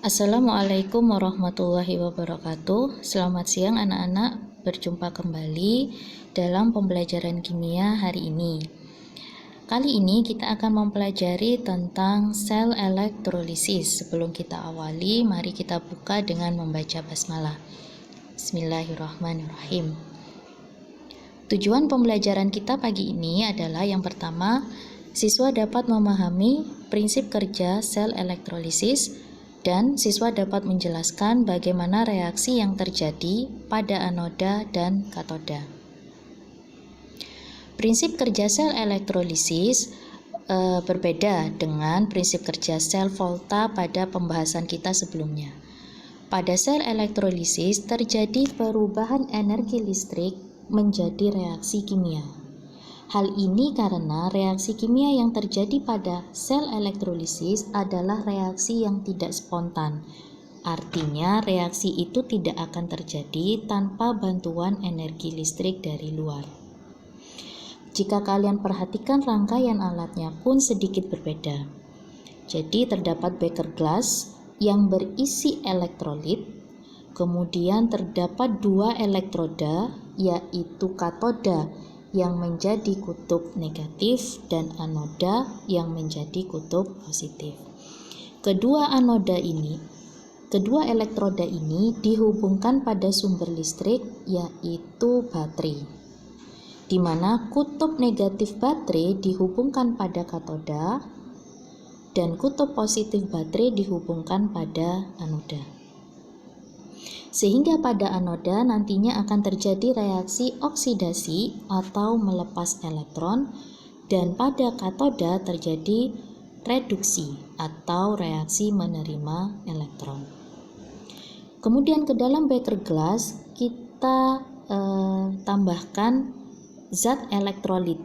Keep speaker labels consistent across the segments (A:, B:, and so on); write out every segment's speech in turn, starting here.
A: Assalamualaikum warahmatullahi wabarakatuh. Selamat siang anak-anak, berjumpa kembali dalam pembelajaran kimia hari ini. Kali ini kita akan mempelajari tentang sel elektrolisis. Sebelum kita awali, mari kita buka dengan membaca basmalah. Bismillahirrahmanirrahim. Tujuan pembelajaran kita pagi ini adalah yang pertama, siswa dapat memahami prinsip kerja sel elektrolisis dan siswa dapat menjelaskan bagaimana reaksi yang terjadi pada anoda dan katoda. Prinsip kerja sel elektrolisis berbeda dengan prinsip kerja sel volta pada pembahasan kita sebelumnya. Pada sel elektrolisis terjadi perubahan energi listrik menjadi reaksi kimia. Hal ini karena reaksi kimia yang terjadi pada sel elektrolisis adalah reaksi yang tidak spontan. Artinya, reaksi itu tidak akan terjadi tanpa bantuan energi listrik dari luar. Jika kalian perhatikan rangkaian alatnya pun sedikit berbeda. Jadi, terdapat beker gelas yang berisi elektrolit, kemudian terdapat dua elektroda, yaitu katoda yang menjadi kutub negatif dan anoda yang menjadi kutub positif. Kedua elektroda ini dihubungkan pada sumber listrik yaitu baterai, di mana kutub negatif baterai dihubungkan pada katoda dan kutub positif baterai dihubungkan pada anoda. Sehingga pada anoda nantinya akan terjadi reaksi oksidasi atau melepas elektron, dan pada katoda terjadi reduksi atau reaksi menerima elektron. Kemudian ke dalam beker gelas kita tambahkan zat elektrolit.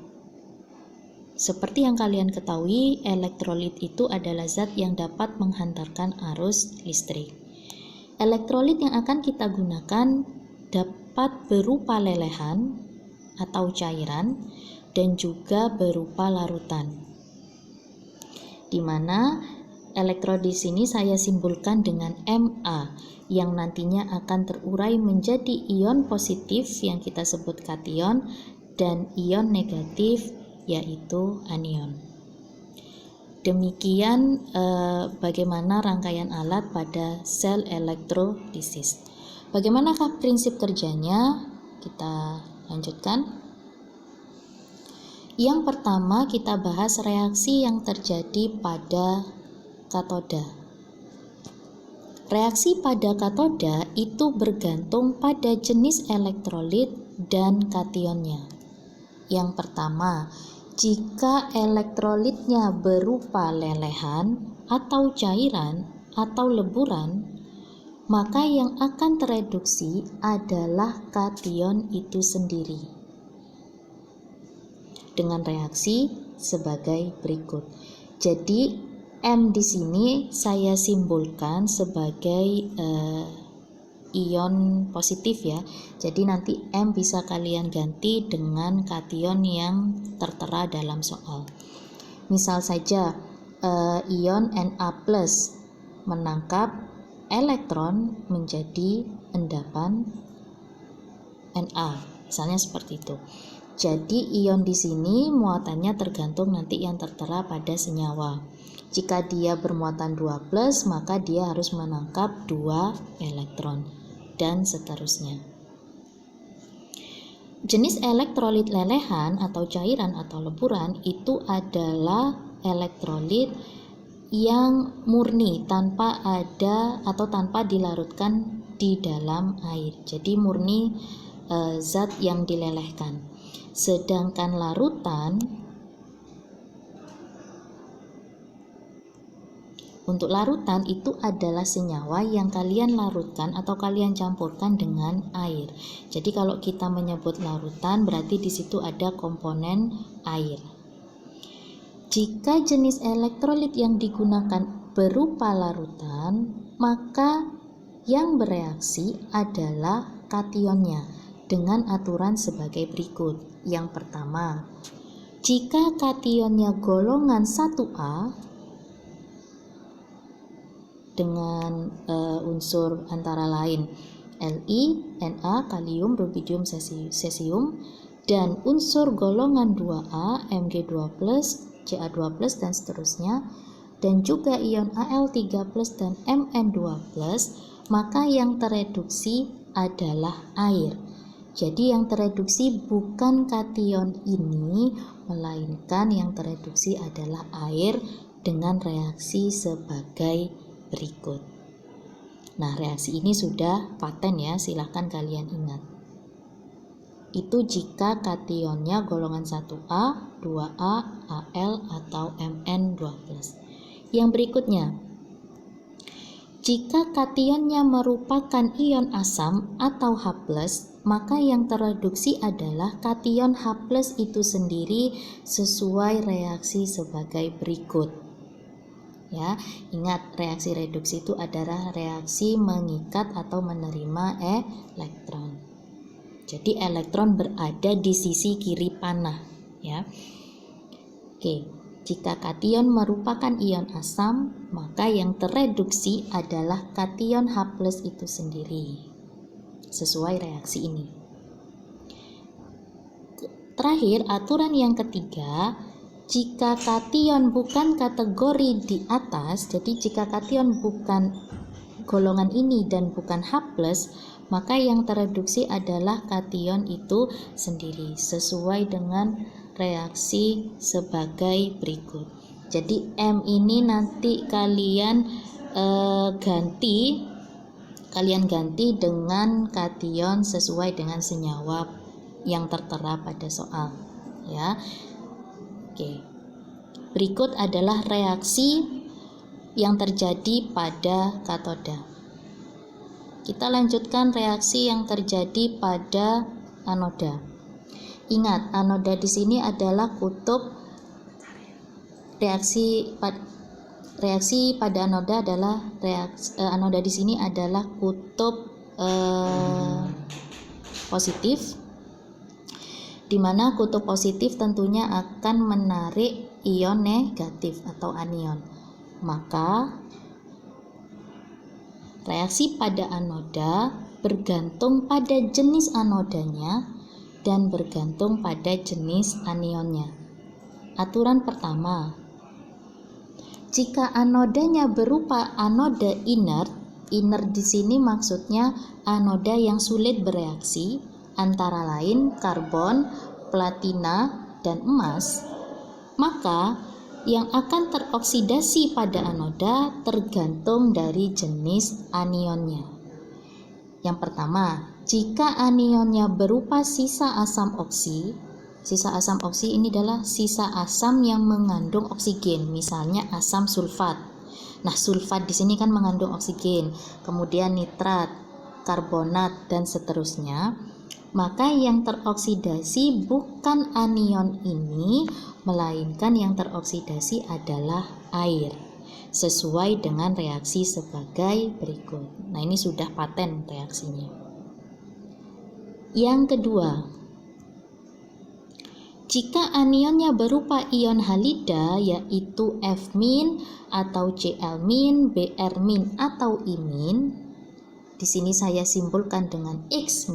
A: Seperti yang kalian ketahui, elektrolit itu adalah zat yang dapat menghantarkan arus listrik. Elektrolit yang akan kita gunakan dapat berupa lelehan atau cairan dan juga berupa larutan. Di mana elektrolit di sini saya simbolkan dengan Ma yang nantinya akan terurai menjadi ion positif yang kita sebut kation dan ion negatif yaitu anion. Demikian bagaimana rangkaian alat pada sel elektrolisis. Bagaimanakah prinsip kerjanya? Kita lanjutkan. Yang pertama kita bahas reaksi yang terjadi pada katoda. Reaksi pada katoda itu bergantung pada jenis elektrolit dan kationnya. Yang pertama, jika elektrolitnya berupa lelehan atau cairan atau leburan, maka yang akan tereduksi adalah kation itu sendiri. Dengan reaksi sebagai berikut. Jadi M di sini saya simbolkan sebagai ion positif ya. Jadi nanti M bisa kalian ganti dengan kation yang tertera dalam soal. Misal saja ion Na+ menangkap elektron menjadi endapan Na. Misalnya seperti itu. Jadi ion di sini muatannya tergantung nanti yang tertera pada senyawa. Jika dia bermuatan 2+, maka dia harus menangkap 2 elektron dan seterusnya. Jenis elektrolit lelehan atau cairan atau leburan itu adalah elektrolit yang murni tanpa ada atau tanpa dilarutkan di dalam air. Jadi murni zat yang dilelehkan. Sedangkan larutan, untuk larutan itu adalah senyawa yang kalian larutkan atau kalian campurkan dengan air. Jadi kalau kita menyebut larutan berarti di situ ada komponen air. Jika jenis elektrolit yang digunakan berupa larutan, maka yang bereaksi adalah kationnya dengan aturan sebagai berikut. Yang pertama, jika kationnya golongan 1A dengan unsur antara lain Li, Na, kalium, rubidium, cesium, dan unsur golongan 2A, Mg2+, Ca2+, dan seterusnya, dan juga ion Al3+ dan Mn2+, maka yang tereduksi adalah air. Jadi yang tereduksi bukan kation ini, melainkan yang tereduksi adalah air dengan reaksi sebagai berikut. Nah, reaksi ini sudah paten ya, silahkan kalian ingat. Itu jika kationnya golongan 1A, 2A, Al, atau Mn2+. Yang berikutnya, jika kationnya merupakan ion asam atau H+, maka yang tereduksi adalah kation H+ itu sendiri sesuai reaksi sebagai berikut. Ya, ingat reaksi reduksi itu adalah reaksi mengikat atau menerima elektron. Jadi elektron berada di sisi kiri panah, ya. Oke, jika kation merupakan ion asam, maka yang tereduksi adalah kation H+ itu sendiri. Sesuai reaksi ini. Terakhir, aturan yang ketiga, jika kation bukan kategori di atas, jadi jika kation bukan golongan ini dan bukan H+, maka yang tereduksi adalah kation itu sendiri sesuai dengan reaksi sebagai berikut. Jadi M ini nanti kalian ganti dengan kation sesuai dengan senyawa yang tertera pada soal, ya. Oke. Berikut adalah reaksi yang terjadi pada katoda. Kita lanjutkan reaksi yang terjadi pada anoda. Ingat, anoda di sini adalah kutub. Reaksi pada anoda adalah anoda di sini adalah kutub positif, di mana kutub positif tentunya akan menarik ion negatif atau anion. Maka reaksi pada anoda bergantung pada jenis anodanya dan bergantung pada jenis anionnya. Aturan pertama, jika anodanya berupa anoda inert di sini maksudnya anoda yang sulit bereaksi, antara lain karbon, platina, dan emas, maka yang akan teroksidasi pada anoda tergantung dari jenis anionnya. Yang pertama, jika anionnya berupa sisa asam oksi ini adalah sisa asam yang mengandung oksigen, misalnya asam sulfat. Nah, sulfat di sini kan mengandung oksigen, kemudian nitrat, karbonat, dan seterusnya. Maka yang teroksidasi bukan anion ini, melainkan yang teroksidasi adalah air, sesuai dengan reaksi sebagai berikut. Nah, ini sudah paten reaksinya. Yang kedua, jika anionnya berupa ion halida, yaitu F- atau Cl-, Br- atau I-, di sini saya simpulkan dengan X-,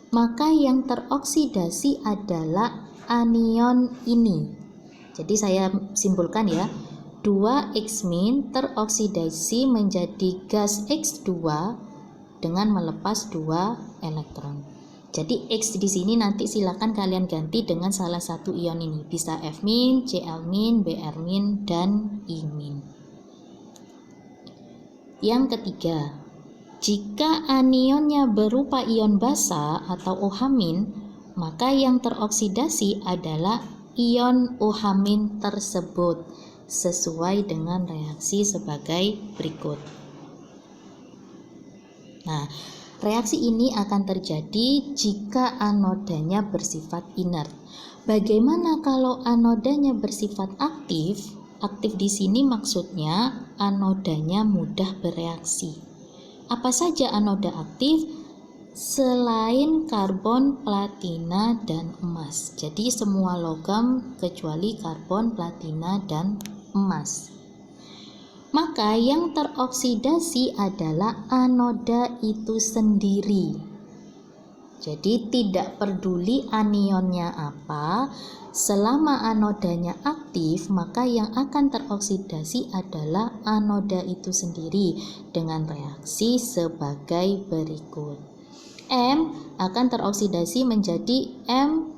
A: maka yang teroksidasi adalah anion ini. Jadi saya simpulkan ya, 2X- teroksidasi menjadi gas X2 dengan melepas 2 elektron. Jadi X di sini nanti silakan kalian ganti dengan salah satu ion ini, bisa F-, Cl-, Br-, dan I-. Yang ketiga, jika anionnya berupa ion basa atau OH-, maka yang teroksidasi adalah ion OH- tersebut sesuai dengan reaksi sebagai berikut. Nah, reaksi ini akan terjadi jika anodanya bersifat inert. Bagaimana kalau anodanya bersifat aktif? Aktif di sini maksudnya anodanya mudah bereaksi. Apa saja anoda aktif? Selain karbon, platina, dan emas. Jadi semua logam kecuali karbon, platina, dan emas. maka yang teroksidasi adalah anoda itu sendiri. Jadi tidak peduli anionnya apa, selama anodanya aktif, maka yang akan teroksidasi adalah anoda itu sendiri dengan reaksi sebagai berikut. M akan teroksidasi menjadi M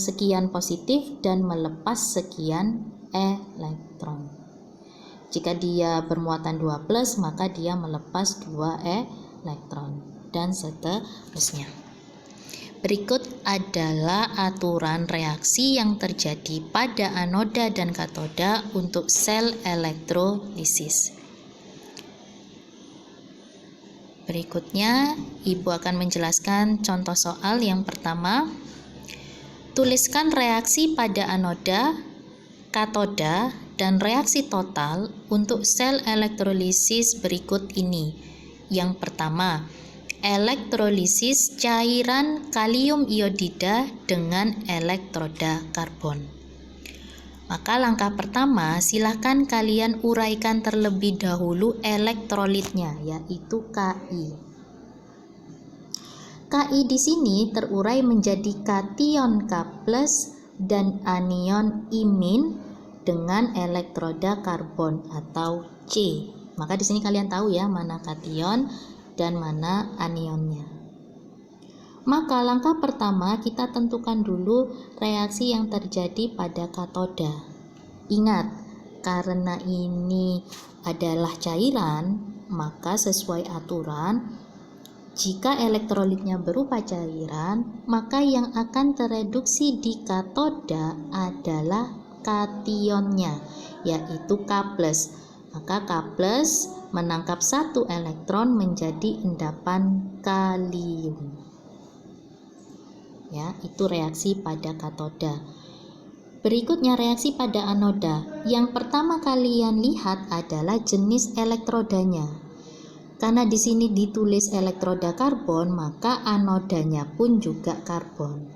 A: sekian positif dan melepas sekian elektron. Jika dia bermuatan 2+, maka dia melepas 2 elektron dan seterusnya. Berikut adalah aturan reaksi yang terjadi pada anoda dan katoda untuk sel elektrolisis. Berikutnya, Ibu akan menjelaskan contoh soal yang pertama. Tuliskan reaksi pada anoda, katoda, dan reaksi total untuk sel elektrolisis berikut ini. Yang pertama, elektrolisis cairan kalium iodida dengan elektroda karbon. Maka langkah pertama, silahkan kalian uraikan terlebih dahulu elektrolitnya, yaitu Ki. Ki di sini terurai menjadi kation K+ dan anion imin dengan elektroda karbon atau C. Maka di sini kalian tahu ya mana kation dan mana anionnya. Maka langkah pertama kita tentukan dulu reaksi yang terjadi pada katoda. Ingat, karena ini adalah cairan, maka sesuai aturan, jika elektrolitnya berupa cairan, maka yang akan tereduksi di katoda adalah kationnya, yaitu K+. Maka K+ menangkap 1 elektron menjadi endapan kalium. Ya, itu reaksi pada katoda. Berikutnya reaksi pada anoda. Yang pertama kalian lihat adalah jenis elektrodanya. Karena di sini ditulis elektroda karbon, maka anodanya pun juga karbon.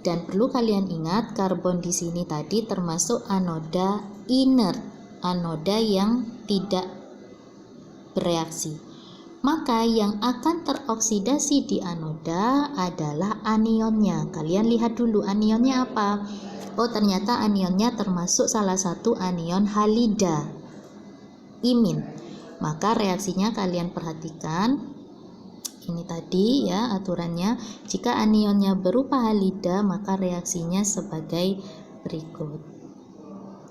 A: Dan perlu kalian ingat, karbon di sini tadi termasuk anoda inert, anoda yang tidak bereaksi. Maka yang akan teroksidasi di anoda adalah anionnya. Kalian lihat dulu anionnya apa? Oh, ternyata anionnya termasuk salah satu anion halida, imin. Maka reaksinya kalian perhatikan. Ini tadi ya aturannya. Jika anionnya berupa halida, maka reaksinya sebagai berikut.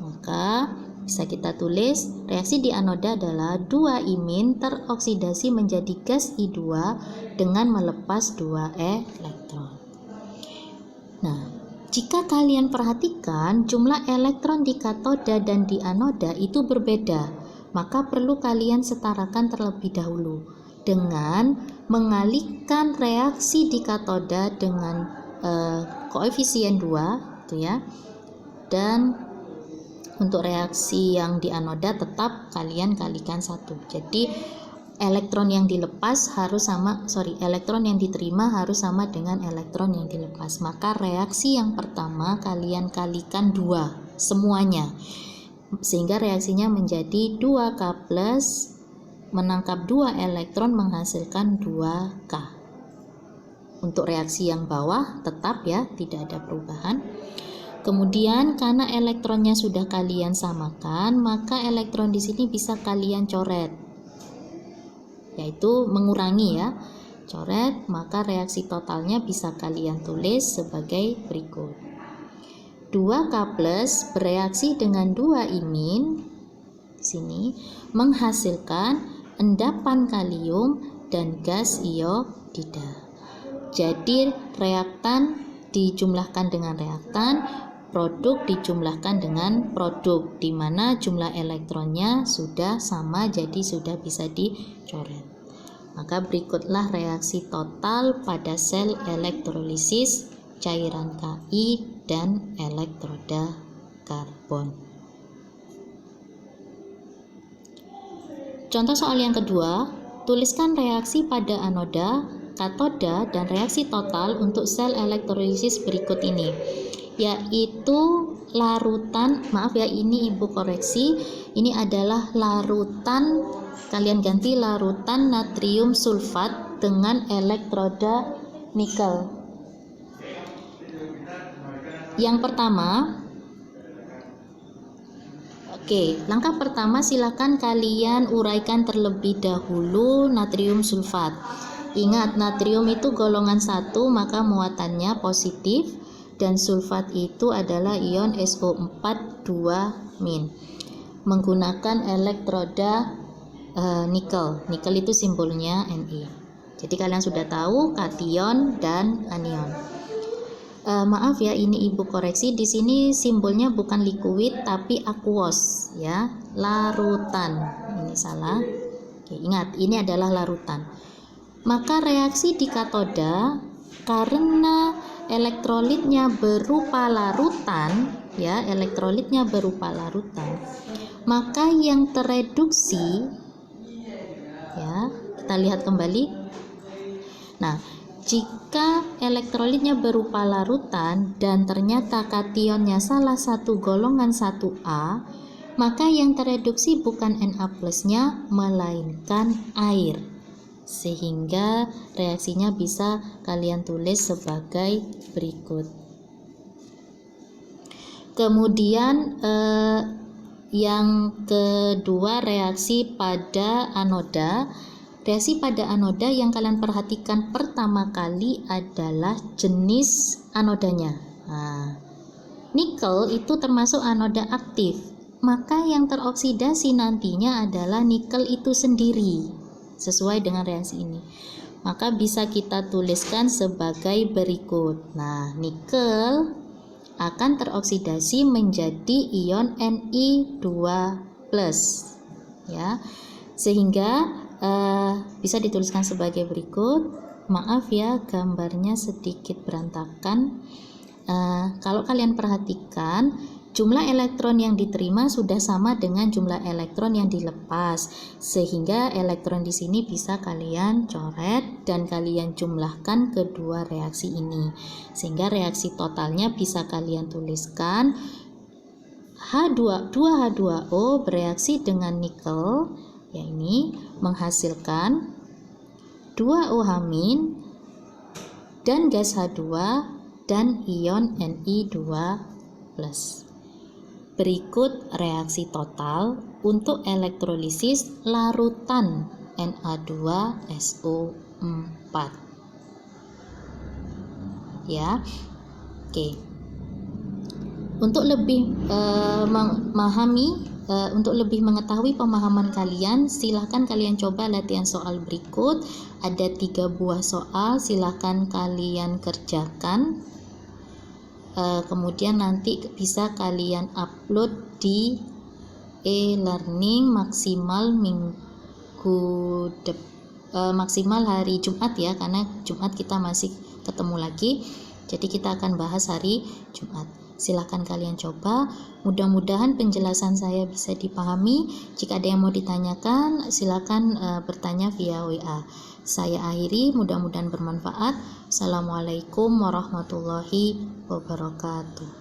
A: Maka bisa kita tulis reaksi di anoda adalah 2 imin teroksidasi menjadi gas I2 dengan melepas 2 elektron. Nah, jika kalian perhatikan jumlah elektron di katoda dan di anoda itu berbeda, maka perlu kalian setarakan terlebih dahulu dengan mengalihkan reaksi di katoda dengan koefisien 2 itu ya. Dan untuk reaksi yang di anoda tetap kalian kalikan 1. Jadi elektron yang dilepas harus elektron yang diterima harus sama dengan elektron yang dilepas. Maka reaksi yang pertama kalian kalikan 2 semuanya. Sehingga reaksinya menjadi 2K+ menangkap 2 elektron menghasilkan 2K. Untuk reaksi yang bawah tetap ya, tidak ada perubahan. Kemudian karena elektronnya sudah kalian samakan, maka elektron di sini bisa kalian coret, yaitu mengurangi ya. Coret, maka reaksi totalnya bisa kalian tulis sebagai berikut. 2K+ bereaksi dengan 2 imin di sini menghasilkan endapan kalium dan gas iodida. Jadi reaktan dijumlahkan dengan reaktan, produk dijumlahkan dengan produk, di mana jumlah elektronnya sudah sama, jadi sudah bisa dicoret. Maka berikutlah reaksi total pada sel elektrolisis cairan Ki dan elektroda karbon. Contoh soal yang kedua, tuliskan reaksi pada anoda, katoda, dan reaksi total untuk sel elektrolisis berikut ini, yaitu larutan, maaf ya ini ibu koreksi, Ini adalah larutan, kalian ganti larutan natrium sulfat dengan elektroda nikel. Yang pertama, langkah pertama silakan kalian uraikan terlebih dahulu natrium sulfat. Ingat, natrium itu golongan 1, maka muatannya positif, dan sulfat itu adalah ion SO4 2-. Menggunakan elektroda nikel. Nikel itu simbolnya Ni. Jadi kalian sudah tahu kation dan anion. Maaf ya, ini ibu koreksi, di sini simbolnya bukan liquid tapi aqueous ya, larutan. Ini salah. Oke, ingat ini adalah larutan. Maka reaksi di katoda karena elektrolitnya berupa larutan ya, elektrolitnya berupa larutan, maka yang tereduksi ya, kita lihat kembali. Nah, jika elektrolitnya berupa larutan dan ternyata kationnya salah satu golongan 1A, maka yang tereduksi bukan Na plusnya melainkan air. Sehingga reaksinya bisa kalian tulis sebagai berikut. Kemudian yang kedua, reaksi pada anoda. Reaksi pada anoda yang kalian perhatikan pertama kali adalah jenis anodanya. Nah, nikel itu termasuk anoda aktif, maka yang teroksidasi nantinya adalah nikel itu sendiri sesuai dengan reaksi ini. Maka bisa kita tuliskan sebagai berikut. Nah, nikel akan teroksidasi menjadi ion Ni2+ ya. Sehingga bisa dituliskan sebagai berikut. Maaf ya, gambarnya sedikit berantakan. Kalau kalian perhatikan, jumlah elektron yang diterima sudah sama dengan jumlah elektron yang dilepas, sehingga elektron di sini bisa kalian coret dan kalian jumlahkan kedua reaksi ini, sehingga reaksi totalnya bisa kalian tuliskan H2O bereaksi dengan nikel, ya ini menghasilkan 2OH- dan gas H2 dan ion Ni2+. Berikut reaksi total untuk elektrolisis larutan Na2SO4 ya. Oke. Untuk lebih untuk lebih mengetahui pemahaman kalian, silahkan kalian coba latihan soal berikut. Ada 3 buah soal, silahkan kalian kerjakan. Kemudian nanti bisa kalian upload di e-learning maksimal maksimal hari Jumat ya, karena Jumat kita masih ketemu lagi, jadi kita akan bahas hari Jumat. Silahkan kalian coba, mudah-mudahan penjelasan saya bisa dipahami. Jika ada yang mau ditanyakan, silahkan bertanya via WA. Saya akhiri, mudah-mudahan bermanfaat. Assalamualaikum warahmatullahi wabarakatuh.